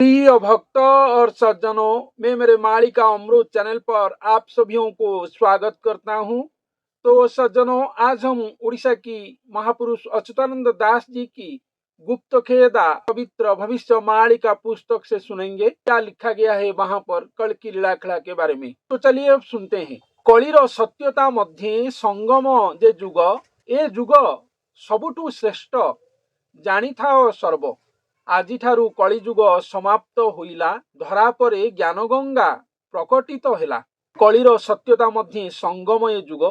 प्रिय भक्त और सज्जनों, मैं मेरे मालिका अमृत चैनल पर आप सभी को स्वागत करता हूं। तो सज्जनों, आज हम उड़ीसा की महापुरुष अच्युतानंद दास जी की गुप्त खेदा पवित्र भविष्य मालिका पुस्तक से सुनेंगे क्या लिखा गया है वहां पर कल की लीलाखला के बारे में। तो चलिए अब सुनते हैं। कलिर सत्यता मध्य संगम जे जुग, ए जुग सबुठु श्रेष्ठ जानी था सर्व। आज कलिजुग समाप्त होइला, धरा परे ज्ञान गंगा प्रकटित हैला। कलिर सत्यता मध्य संगमय युग।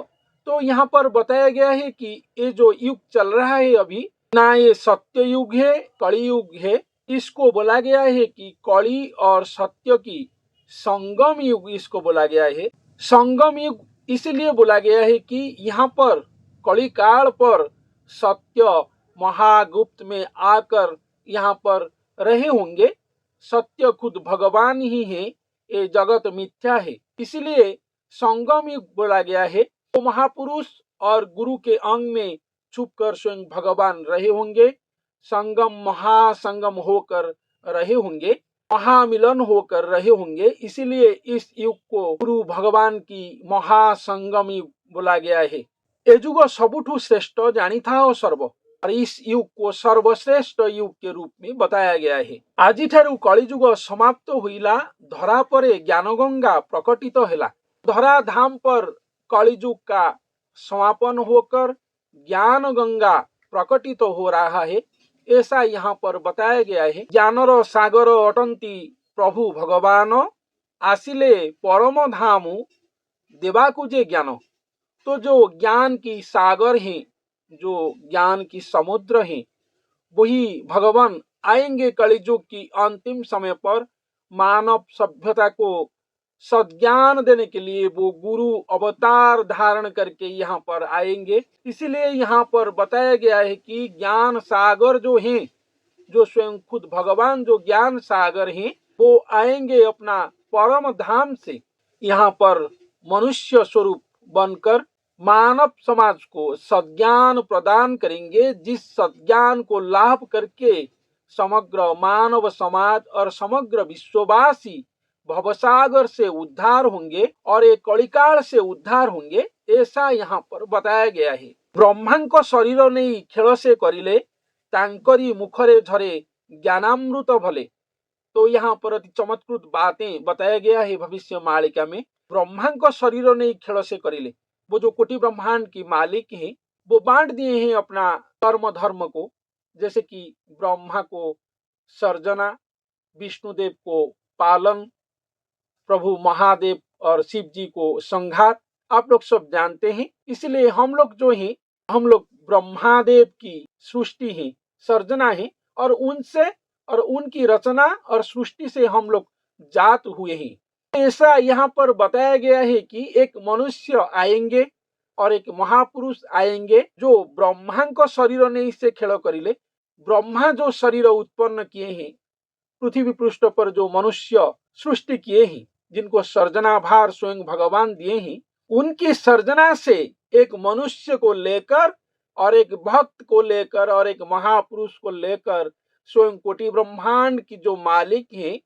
तो यहाँ पर बताया गया है कि ये जो युग चल रहा है अभी, ना ये सत्य युग है, कली युग है। इसको बोला गया है कि कली और सत्य की संगम युग इसको बोला गया है। संगम युग इसलिए बोला गया है कि यहाँ पर कली काल पर सत्य महागुप्त में आकर यहाँ पर रहे होंगे। सत्य खुद भगवान ही है, ये जगत मिथ्या है, इसलिए संगम युग बोला गया है। तो महापुरुष और गुरु के अंग में छुपकर स्वयं भगवान रहे होंगे। संगम महासंगम होकर रहे होंगे, महामिलन होकर रहे होंगे। इसीलिए इस युग को गुरु भगवान की महासंगम युग बोला गया है। ये युग सबुठु श्रेष्ठ जानी था और सर्व, और इस युग को सर्वश्रेष्ठ युग के रूप में बताया गया है। आज कलिजुग समाप्त होइला, धरा परे ज्ञान गंगा प्रकटित हैला। धरा धाम पर कलिजुग का समापन होकर ज्ञान गंगा प्रकटित हो रहा है, ऐसा यहाँ पर बताया गया है। ज्ञानर सागर अटंती प्रभु भगवान, आसिले परम धाम देवाकु जे ज्ञान। तो जो ज्ञान की सागर है, जो ज्ञान की समुद्र है, वही भगवान आएंगे कलिजुग की अंतिम समय पर मानव सभ्यता को सद्ज्ञान देने के लिए। वो गुरु अवतार धारण करके यहाँ पर आएंगे। इसीलिए यहाँ पर बताया गया है कि ज्ञान सागर जो है, जो स्वयं खुद भगवान जो ज्ञान सागर हैं, वो आएंगे अपना परम धाम से यहाँ पर मनुष्य स्वरूप बनकर मानव समाज को सद्ज्ञान प्रदान करेंगे, जिस सद्ज्ञान को लाभ करके समग्र मानव समाज और समग्र विश्ववासी भवसागर से उद्धार होंगे और एक कलिकाल से उद्धार होंगे, ऐसा यहाँ पर बताया गया है। ब्रह्मांक शरीर नहीं खेल से करिले, तांकरी मुखरे झरे ज्ञानामृत भले। तो यहाँ पर अति चमत्कृत बातें बताया गया है भविष्य मालिका में। ब्रह्मांक शरीर नहीं खेल से करिले, वो जो कोटि ब्रह्मांड की मालिक है, वो बांट दिए हैं अपना कर्म धर्म को। जैसे कि ब्रह्मा को सर्जना, विष्णुदेव को पालन, प्रभु महादेव और शिव जी को संहार, आप लोग सब जानते हैं। इसलिए हम लोग जो हैं, हम लोग ब्रह्मादेव की सृष्टि है, सर्जना है, और उनसे और उनकी रचना और सृष्टि से हम लोग जात हुए हैं। ऐसा यहाँ पर बताया गया है कि एक मनुष्य आएंगे और एक महापुरुष आएंगे जो ब्रह्मांक शरीर ने इससे खेल करिले। ब्रह्मा जो शरीर उत्पन्न किए हैं, पृथ्वी पृष्ठ पर जो मनुष्य सृष्टि किए हैं, जिनको सर्जना भार स्वयं भगवान दिए हैं, उनकी सर्जना से एक मनुष्य को लेकर और एक भक्त को लेकर और एक महापुरुष को लेकर स्वयं कोटि ब्रह्मांड की जो मालिक हैं,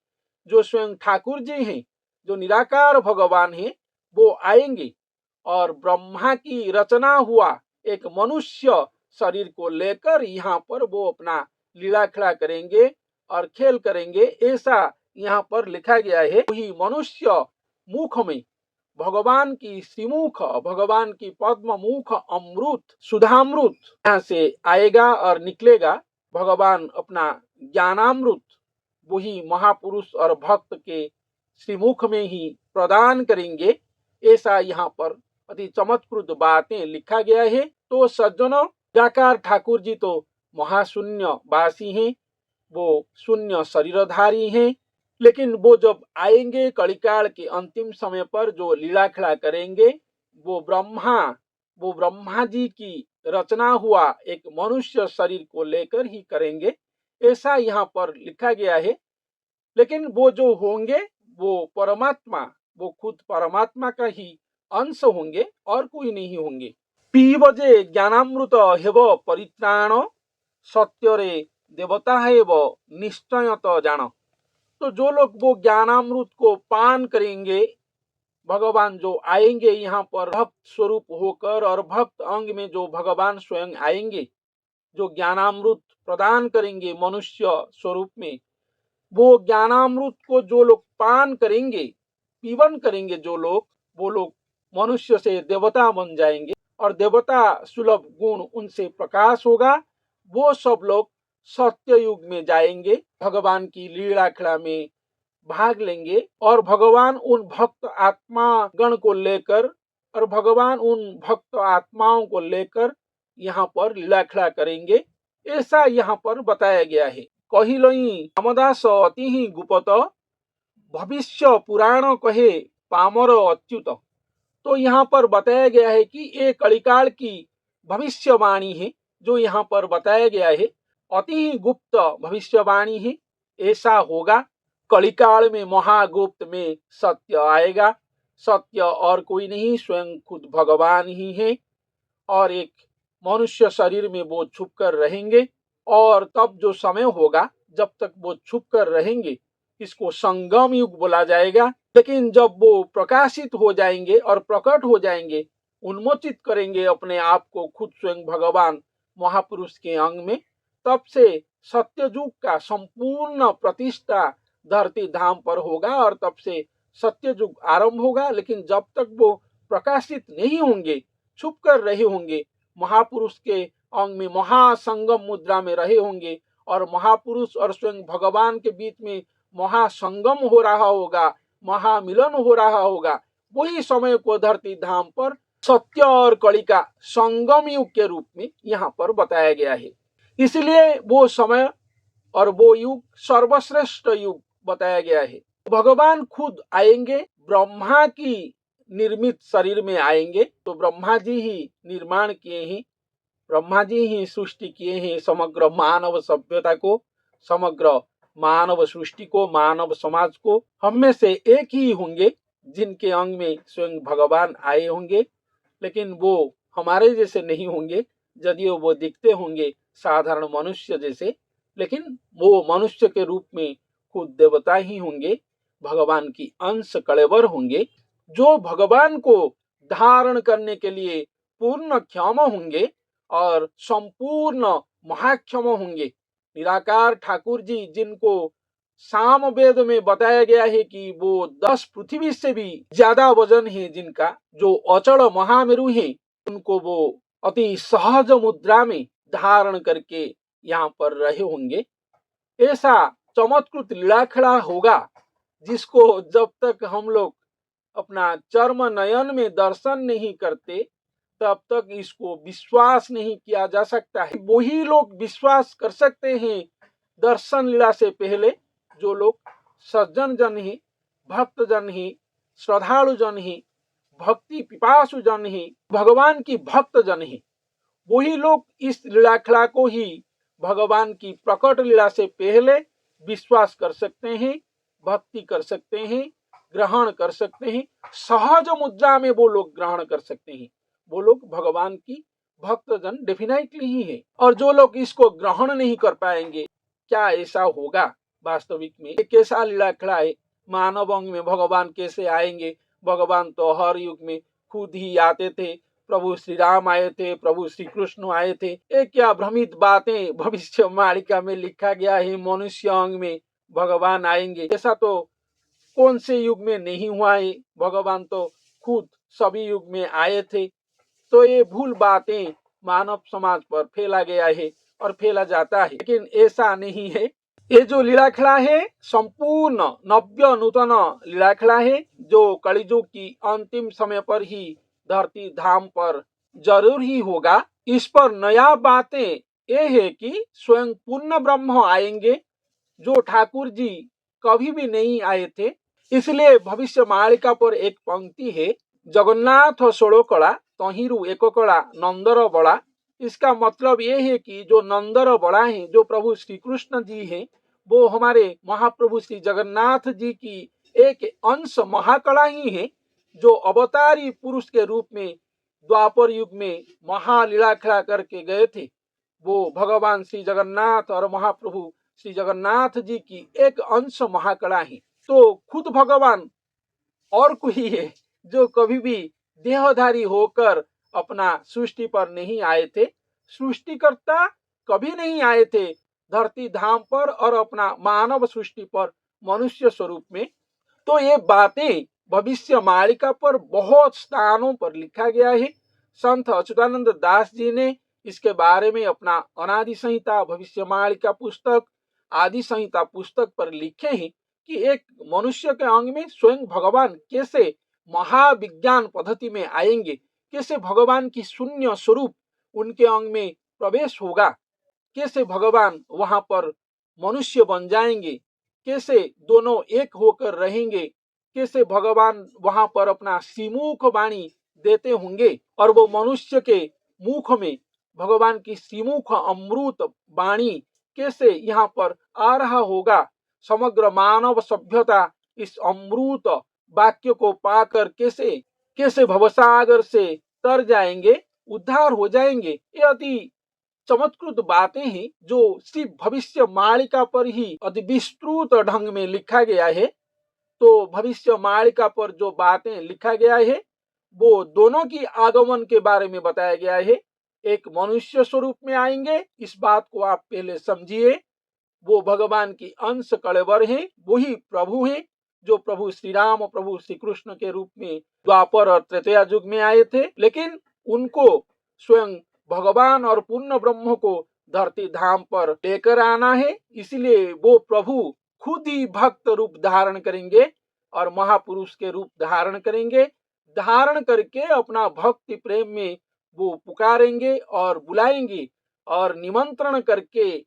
जो स्वयं ठाकुर जी हैं, जो निराकार भगवान हैं, वो आएंगे और ब्रह्मा की रचना हुआ एक मनुष्य शरीर को लेकर यहाँ पर वो अपना लीला खड़ा करेंगे और खेल करेंगे, ऐसा यहाँ पर लिखा गया है। वही मनुष्य मुख में भगवान की श्रीमुख, भगवान की पद्म मुख अमृत सुधामृत यहाँ से आएगा और निकलेगा। भगवान अपना ज्ञानामृत वही महापुरुष और भक्त के श्रीमुख में ही प्रदान करेंगे, ऐसा यहाँ पर अति चमत्कृत बातें लिखा गया है। तो सज्जनों, निराकार ठाकुर जी तो महाशून्य वासी हैं, वो शून्य शरीरधारी हैं, लेकिन वो जब आएंगे कलिकाल के अंतिम समय पर जो लीला खड़ा करेंगे, वो ब्रह्मा जी की रचना हुआ एक मनुष्य शरीर को लेकर ही करेंगे, ऐसा यहाँ पर लिखा गया है। लेकिन वो जो होंगे वो परमात्मा, वो खुद परमात्मा का ही अंश होंगे और कोई नहीं होंगे। पीबजे ज्ञानामृत हेब परित्राण, सत्य रे देवता हेब निश्चय तो जान। तो जो लोग वो ज्ञानामृत को पान करेंगे, भगवान जो आएंगे यहाँ पर भक्त स्वरूप होकर, और भक्त अंग में जो भगवान स्वयं आएंगे, जो ज्ञानामृत प्रदान करेंगे मनुष्य स्वरूप में, वो ज्ञानामृत को जो लोग पान करेंगे, पीवन करेंगे जो लोग, वो लोग मनुष्य से देवता बन जाएंगे और देवता सुलभ गुण उनसे प्रकाश होगा। वो सब लोग सत्य युग में जाएंगे, भगवान की लीला खेला में भाग लेंगे, और भगवान उन भक्त आत्मा गण को लेकर, और भगवान उन भक्त आत्माओं को लेकर यहाँ पर लीला खेला करेंगे। ऐसा यहाँ पर बताया गया है। कहिलई रामदास अति ही गुप्त, भविष्य पुराण कहे पामर अच्युत। तो यहाँ पर बताया गया है कि ये कलिकाल की भविष्यवाणी है, जो यहाँ पर बताया गया है अति ही गुप्त भविष्यवाणी है। ऐसा होगा, कलिकाल में महागुप्त में सत्य आएगा। सत्य और कोई नहीं, स्वयं खुद भगवान ही है, और एक मनुष्य शरीर में वो छुप कर रहेंगे। और तब जो समय होगा, जब तक वो छुप कर रहेंगे, इसको संगम युग बोला जाएगा। लेकिन जब वो प्रकाशित हो जाएंगे और प्रकट हो जाएंगे, उन्मोचित करेंगे अपने आप को खुद स्वयं भगवान महापुरुष के अंग में, तब से सत्ययुग का संपूर्ण प्रतिष्ठा धरती धाम पर होगा, और तब से सत्ययुग आरंभ होगा। लेकिन जब तक वो प्रकाशित नहीं होंगे, छुप कर रहे होंगे, महापुरुष के अंग में महासंगम मुद्रा में रहे होंगे, और महापुरुष और स्वयं भगवान के बीच में महासंगम हो रहा होगा, महामिलन हो रहा होगा, वही समय को धरती धाम पर सत्य और कली का संगम युग के रूप में यहाँ पर बताया गया है। इसलिए वो समय और वो युग सर्वश्रेष्ठ युग बताया गया है। भगवान खुद आएंगे, ब्रह्मा की निर्मित शरीर में आएंगे। तो ब्रह्मा जी ही निर्माण किए हैं, ब्रह्मा जी ही सृष्टि किए हैं समग्र मानव सभ्यता को, समग्र मानव सृष्टि को, मानव समाज को। हम में से एक ही होंगे जिनके अंग में स्वयं भगवान आए होंगे, लेकिन वो हमारे जैसे नहीं होंगे। यदियो वो दिखते होंगे साधारण मनुष्य जैसे, लेकिन वो मनुष्य के रूप में खुद देवता ही होंगे, भगवान की अंश कलेवर होंगे, जो भगवान को धारण करने के लिए पूर्ण क्षम होंगे और संपूर्ण महाक्षम होंगे। निराकार ठाकुर जी, जिनको साम वेद में बताया गया है कि वो 10 पृथ्वी से भी ज्यादा वजन है जिनका, जो अचल महामेरु है, उनको वो अति सहज मुद्रा में धारण करके यहाँ पर रहे होंगे। ऐसा चमत्कृत लीलाखड़ा होगा जिसको जब तक हम लोग अपना चर्म नयन में दर्शन नहीं करते, तब तक इसको विश्वास नहीं किया जा सकता है। वही लोग विश्वास कर सकते हैं दर्शन लीला से पहले, जो लोग सज्जन जन ही, भक्त जन ही, श्रद्धालु जन ही, भक्ति पिपासु जन ही, भगवान की भक्त जन ही, वही लोग इस लीलाखला को ही भगवान की प्रकट लीला से पहले विश्वास कर सकते हैं, भक्ति कर सकते हैं, ग्रहण कर सकते हैं। सहज मुद्रा में वो लोग ग्रहण कर सकते हैं, वो लोग भगवान की भक्त जन डेफिनेटली ही है। और जो लोग इसको ग्रहण नहीं कर पाएंगे, क्या ऐसा होगा वास्तविक में? कैसा लीलाखला है, मानव अंग में भगवान कैसे आएंगे? भगवान तो हर युग में खुद ही आते थे। प्रभु श्री राम आए थे, प्रभु श्री कृष्ण आए थे। ये क्या भ्रमित बातें भविष्य मालिका में लिखा गया है मनुष्य अंग में भगवान आएंगे? ऐसा तो कौन से युग में नहीं हुआ है। भगवान तो खुद सभी युग में आए थे। तो ये भूल बातें मानव समाज पर फैला गया है और फैला जाता है, लेकिन ऐसा नहीं है। ये जो लीलाखला है संपूर्ण नव्य नूतन लीलाखला है, जो कलियुग की अंतिम समय पर ही धरती धाम पर जरूर ही होगा। इस पर नया बातें ये है कि स्वयं पूर्ण ब्रह्म आएंगे, जो ठाकुर जी कभी भी नहीं आए थे। इसलिए भविष्य मालिका पर एक पंक्ति है, जगन्नाथ सोड़ो कला तहिरु एक कला नंदर बड़ा। इसका मतलब ये है कि जो नंदर बड़ा है, जो प्रभु श्री कृष्ण जी हैं, वो हमारे महाप्रभु श्री जगन्नाथ जी की एक अंश महाकला ही है, जो अवतारी पुरुष के रूप में द्वापर युग में महालीलाखला करके गए थे। वो भगवान श्री जगन्नाथ और महाप्रभु श्री जगन्नाथ जी की एक अंश महाकला है। तो खुद भगवान और कोई है जो कभी भी देहधारी होकर अपना सृष्टि पर नहीं आए थे। सृष्टिकर्ता कभी नहीं आए थे धरती धाम पर और अपना मानव सृष्टि पर मनुष्य स्वरूप में। तो ये बातें भविष्य मालिका पर बहुत स्थानों पर लिखा गया है। संत अच्युतानंद दास जी ने इसके बारे में अपना अनादि संहिता, भविष्य मालिका पुस्तक, आदि संहिता पुस्तक पर लिखे हैं कि एक मनुष्य के अंग में स्वयं भगवान कैसे महाविज्ञान पद्धति में आएंगे, कैसे भगवान की शून्य स्वरूप उनके अंग में प्रवेश होगा, कैसे भगवान वहां पर मनुष्य बन जाएंगे, कैसे दोनों एक होकर रहेंगे, कैसे भगवान वहां पर अपना श्रीमुख वाणी देते होंगे और वो मनुष्य के मुख में भगवान की श्रीमुख अमृत वाणी कैसे यहाँ पर आ रहा होगा। समग्र मानव सभ्यता इस अमृत वाक्य को पाकर कैसे कैसे भवसागर से तर जाएंगे, उद्धार हो जाएंगे। ये अति चमत्कृत बातें हैं जो सिर्फ भविष्य मालिका पर ही अति विस्तृत ढंग में लिखा गया है। तो भविष्य मालिका पर जो बातें लिखा गया है वो दोनों की आगमन के बारे में बताया गया है। एक मनुष्य स्वरूप में आएंगे, इस बात को आप पहले समझिए। वो भगवान की अंश कलेवर हैं, वही प्रभु हैं जो प्रभु श्री राम, प्रभु श्री कृष्ण के रूप में द्वापर और त्रेतया युग में आए थे। लेकिन उनको स्वयं भगवान और पूर्ण ब्रह्म को धरती धाम पर लेकर आना है, इसलिए वो प्रभु खुद ही भक्त रूप धारण करेंगे और महापुरुष के रूप धारण करेंगे। धारण करके अपना भक्ति प्रेम में वो पुकारेंगे और बुलाएंगे और निमंत्रण करके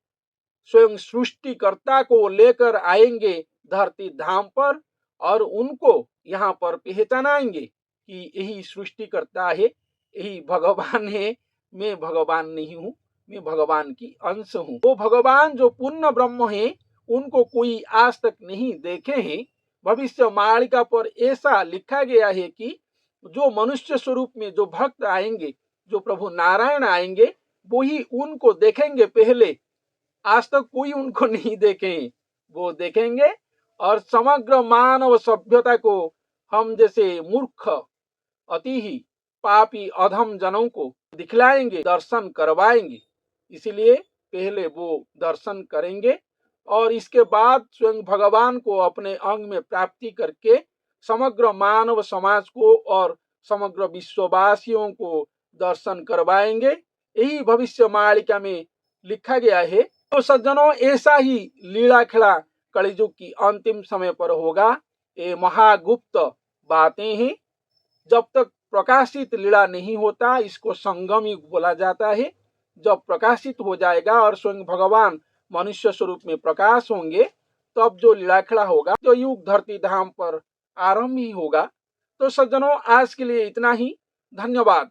स्वयं सृष्टिकर्ता को लेकर आएंगे धरती धाम पर और उनको यहाँ पर पहचानाएंगे कि यही सृष्टिकर्ता है, यही भगवान है। मैं भगवान नहीं हूँ, मैं भगवान की अंश हूँ। वो भगवान जो पूर्ण ब्रह्म है उनको कोई आज तक नहीं देखे हैं। भविष्य मालिका पर ऐसा लिखा गया है कि जो मनुष्य स्वरूप में जो भक्त आएंगे, जो प्रभु नारायण आएंगे, वो ही उनको देखेंगे पहले। आज तक कोई उनको नहीं देखे, वो देखेंगे और समग्र मानव सभ्यता को हम जैसे मूर्ख, अति ही पापी अधम जनों को दिखलाएंगे, दर्शन करवाएंगे। इसलिए पहले वो दर्शन करेंगे और इसके बाद स्वयं भगवान को अपने अंग में प्राप्ति करके समग्र मानव समाज को और समग्र विश्ववासियों को दर्शन करवाएंगे। यही भविष्य मालिका में लिखा गया है। तो सज्जनों, ऐसा ही लीला खेला कलियुग की अंतिम समय पर होगा। ये महागुप्त बातें हैं। जब तक प्रकाशित लीला नहीं होता इसको संगम युग बोला जाता है। जब प्रकाशित हो जाएगा और स्वयं भगवान मनुष्य स्वरूप में प्रकाश होंगे तब जो लीला खेला होगा, जो युग धरती धाम पर आरंभ ही होगा। तो सज्जनों, आज के लिए इतना ही। धन्यवाद।